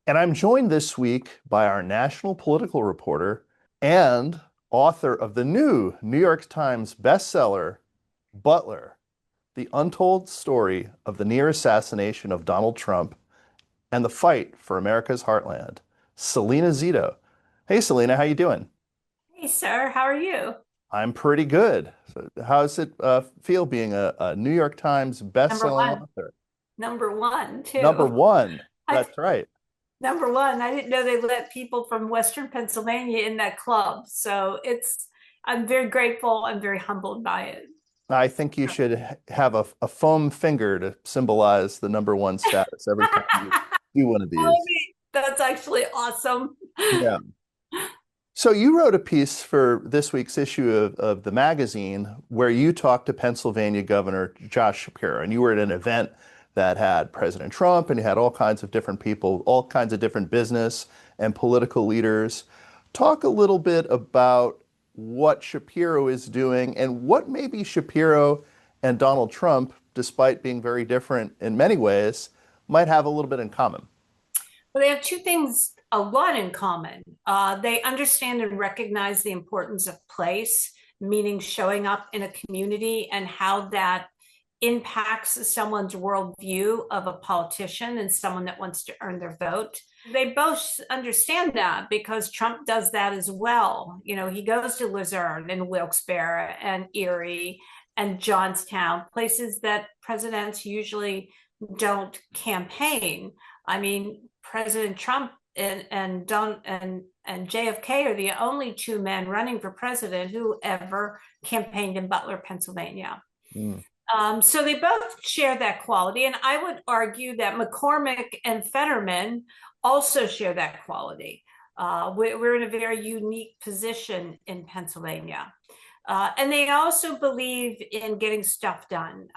And I'm joined this week by our national political reporter and author of the new New York Times bestseller, Butler, The Untold Story of the Near Assassination of Donald Trump and the Fight for America's Heartland, Salena Zito. Hey, Salena, how you doing? Hey, sir, how are you? I'm pretty good. So how does it feel being a New York Times Number best-selling one. author? Number one, Number too. one. I, That's right. Number one, I didn't know they let people from Western Pennsylvania in that club. I'm very grateful. I'm very humbled by it. I think you should have a foam finger to symbolize the number one status every time you do one of these. That's actually awesome. Yeah. So you wrote a piece for this week's issue of the magazine where you talked to Pennsylvania Governor Josh Shapiro, and you were at an event that had President Trump, and you had all kinds of different people, all kinds of different business and political leaders. Talk a little bit about what Shapiro is doing and what maybe Shapiro and Donald Trump, despite being very different in many ways, might have a little bit in common. Well, they have two things, a lot in common. They understand and recognize the importance of place, meaning showing up in a community and how that impacts someone's worldview of a politician and someone that wants to earn their vote. They both understand that because Trump does that as well. You know, he goes to Luzerne and Wilkes-Barre and Erie and Johnstown, places that presidents usually don't campaign. I mean, President Trump and JFK are the only two men running for president who ever campaigned in Butler, Pennsylvania. Mm. So they both share that quality. And I would argue that McCormick and Fetterman also share that quality. We're in a very unique position in Pennsylvania. And they also believe in getting stuff done.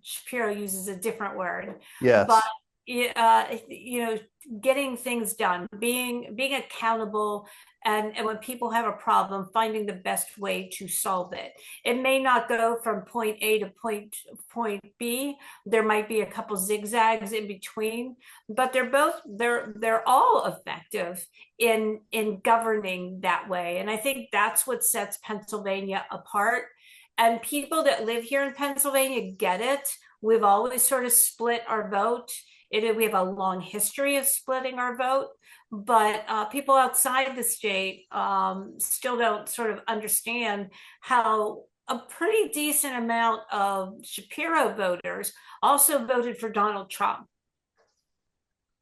Shapiro uses a different word, but Yes. you know, getting things done, being accountable, and when people have a problem, finding the best way to solve it. It may not go from point A to point B. There might be a couple zigzags in between, but they're all effective in governing that way. And I think that's what sets Pennsylvania apart. And people that live here in Pennsylvania get it. We've always sort of split our vote. We have a long history of splitting our vote, but people outside the state still don't sort of understand how a pretty decent amount of Shapiro voters also voted for Donald Trump.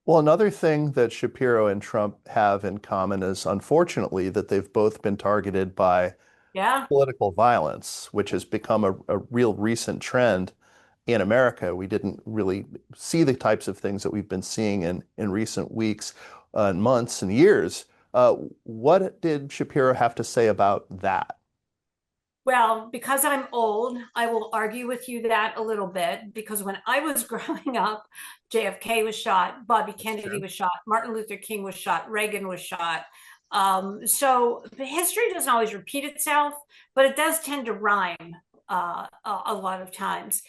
Well, another thing that Shapiro and Trump have in common is, unfortunately, that they've both been targeted by Yeah. political violence, which has become a real recent trend in America. We didn't really see the types of things that we've been seeing in recent weeks, and months, and years. What did Shapiro have to say about that? Well, because I'm old, I will argue with you that a little bit because when I was growing up, JFK was shot, Bobby That's Kennedy true. was shot, Martin Luther King was shot, Reagan was shot. So history doesn't always repeat itself, but it does tend to rhyme a lot of times.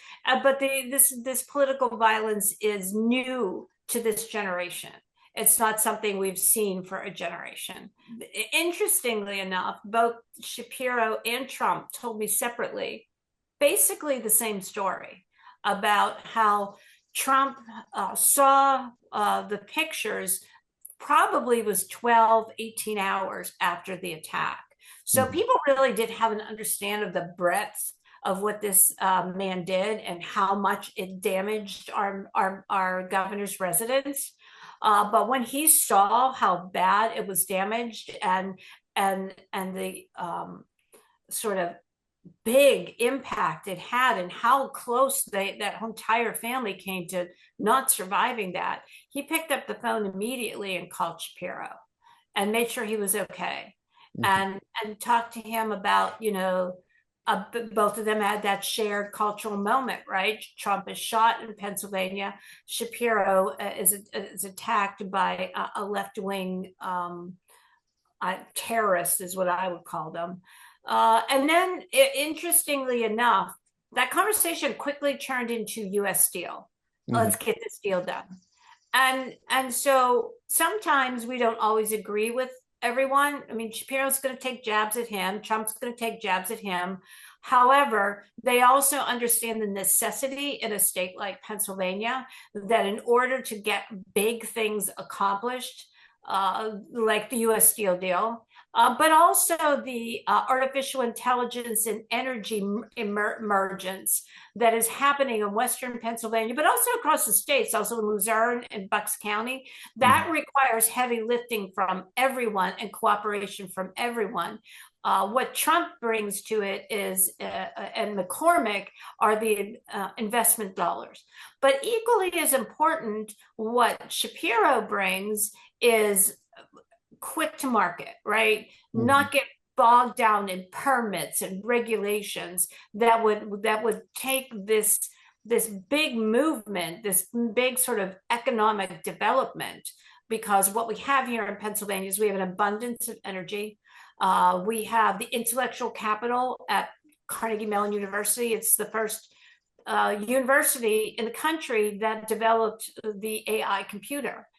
But this political violence is new to this generation. It's not something we've seen for a generation. Interestingly enough, both Shapiro and Trump told me separately basically the same story about how Trump saw the pictures probably was 12, 18 hours after the attack. So Mhm. people really did have an understanding of the breadth of what this man did and how much it damaged our governor's residence. But when he saw how bad it was damaged and the sort of big impact it had and how close that entire family came to not surviving that, he picked up the phone immediately and called Shapiro and made sure he was okay Mhm. and talked to him about, you know, both of them had that shared cultural moment, right? Trump is shot in Pennsylvania. Shapiro is attacked by a left wing terrorist, is what I would call them. And then, interestingly enough, that conversation quickly turned into U.S. Steel. Mhm. Let's get this deal done. And so sometimes we don't always agree with everyone. I mean, Shapiro's going to take jabs at him, Trump's going to take jabs at him. However, they also understand the necessity in a state like Pennsylvania that in order to get big things accomplished, like the US Steel deal, but also the artificial intelligence and energy emergence that is happening in Western Pennsylvania, but also across the states, also in Luzerne and Bucks County. That Mhm. requires heavy lifting from everyone and cooperation from everyone. What Trump brings to it is, and McCormick, are the investment dollars. But equally as important, what Shapiro brings is quick to market, right? Mhm. Not get bogged down in permits and regulations that would take this big movement, this big sort of economic development. Because what we have here in Pennsylvania is we have an abundance of energy. We have the intellectual capital at Carnegie Mellon University. It's the first university in the country that developed the AI computer,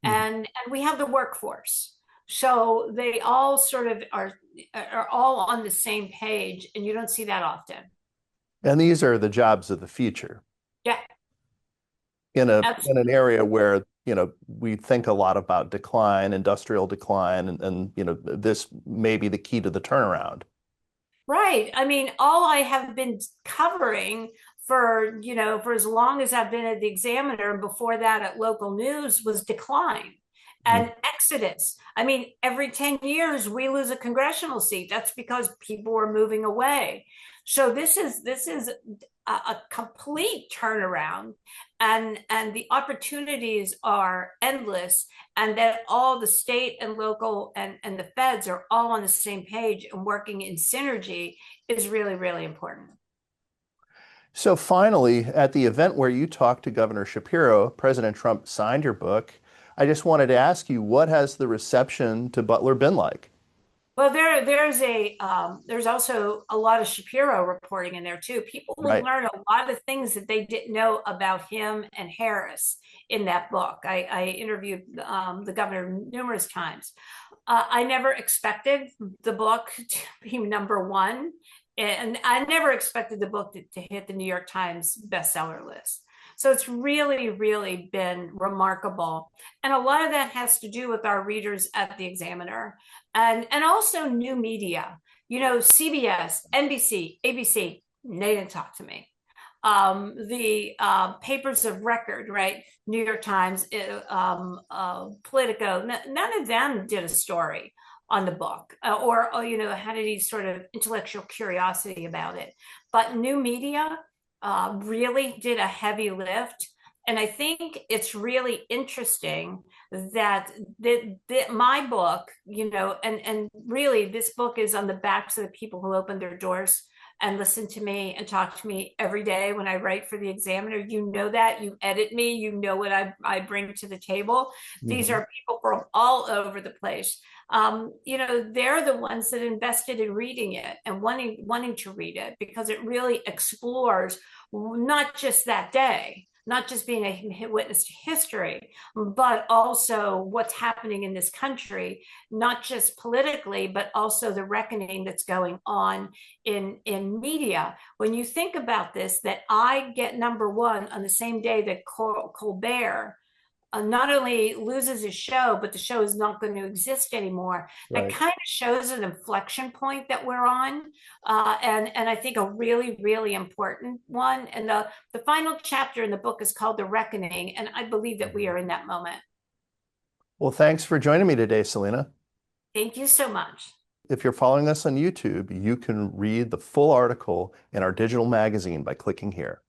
Mhm. and we have the workforce. So they all sort of are all on the same page, and you don't see that often. And these are the jobs of the future Yeah, in an absolutely. area where, we think a lot about decline, industrial decline, and this may be the key to the turnaround. Right. I mean, all I have been covering for, for as long as I've been at the Examiner and before that at local news was decline Mhm. and exodus. I mean, every 10 years we lose a congressional seat. That's because people are moving away. So this is a complete turnaround, and the opportunities are endless, and that all the state and local and the feds are all on the same page and working in synergy is really, really important. So finally, at the event where you talked to Governor Shapiro, President Trump signed your book. I just wanted to ask you, what has the reception to Butler been like? Well, there's also a lot of Shapiro reporting in there too. People will Right. learn a lot of things that they didn't know about him and Harris in that book. I interviewed the governor numerous times. I never expected the book to be number one, and I never expected the book to hit the New York Times bestseller list. So it's really, really been remarkable. And a lot of that has to do with our readers at the Examiner, and also new media. CBS, NBC, ABC, they didn't talk to me. The papers of record, right? New York Times, Politico, none of them did a story on the book, or had any sort of intellectual curiosity about it. But new media really did a heavy lift. And I think it's really interesting that my book, and really this book is on the backs of the people who open their doors and listen to me and talk to me every day when I write for the Examiner. You know that. You edit me. You know what I bring to the table. These Mhm. are people from all over the place. They're the ones that invested in reading it and wanting to read it because it really explores not just that day, not just being a witness to history, but also what's happening in this country, not just politically, but also the reckoning that's going on in media. When you think about this, that I get number one on the same day that Colbert not only loses his show, but the show is not going to exist anymore. That Right. kind of shows an inflection point that we're on, and I think a really, really important one. And the final chapter in the book is called The Reckoning, and I believe that we Mhm. are in that moment. Well, thanks for joining me today, Salena. Thank you so much. If you're following us on YouTube, you can read the full article in our digital magazine by clicking here.